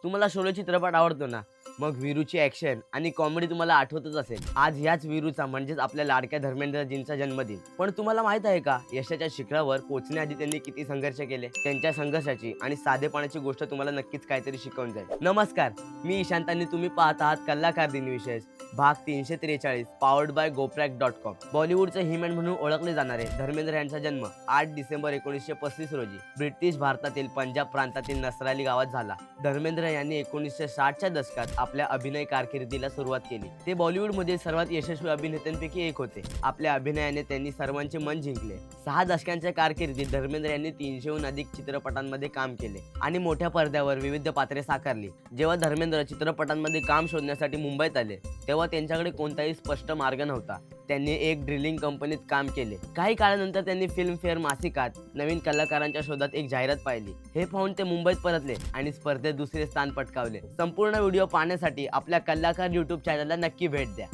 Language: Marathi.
तुम्हाला शोले चित्रपट आवडतो ना? मग वीरूची ॲक्शन आणि कॉमेडी तुम्हाला आठवतच असेल. आज ह्याच वीरूचा म्हणजेच आपल्या लाडक्या धर्मेंद्रजींचा जन्मदिन. पण तुम्हाला माहित आहे का, यशाच्या शिखरावर पोहोचण्याआधी त्यांनी किती संघर्ष केले? त्यांच्या संघर्षाची आणि साधेपणाची गोष्ट तुम्हाला नक्कीच काहीतरी शिकवून जाईल. नमस्कार, मी ईशांत आणि तुम्ही पाहत आहात कलाकार दिन विशेष भाग 343 पॉवर्ड बाय GoPrack.com. बॉलिवूडचे हिमॅन म्हणून ओळखले जाणारे धर्मेंद्र यांचा जन्म 8 डिसेंबर 1935 रोजी ब्रिटिश भारतातील पंजाब प्रांतातील नसराली गावात झाला. धर्मेंद्र यांनी 1960च्या दशकात आपल्या अभिनय कारकिर्दीला सुरुवात केली. ते बॉलिवूडमधील सर्वात यशस्वी अभिनेत्यांपैकी एक होते. आपल्या अभिनयाने त्यांनी सर्वांचे मन जिंकले. 6 दशकांच्या कारकिर्दीत धर्मेंद्र यांनी 300हून अधिक चित्रपटांमध्ये काम केले आणि मोठ्या पडद्यावर विविध पात्रे साकारली. जेव्हा धर्मेंद्र चित्रपटांमध्ये काम शोधण्यासाठी मुंबईत आले, तेव्हा त्यांच्याकडे कोणताही स्पष्ट मार्ग नव्हता. त्यांनी एक ड्रिलिंग कंपनीत काम केले. काही काळानंतर त्यांनी फिल्मफेअर मासिकात नवीन कलाकारांच्या शोधात एक जाहिरात पाहिली. हे पाहून ते मुंबईत परतले आणि स्पर्धेत दुसरे स्थान पटकावले. संपूर्ण व्हिडिओ पाहण्यासाठी आपल्या कलाकार YouTube चॅनलला नक्की भेट द्या.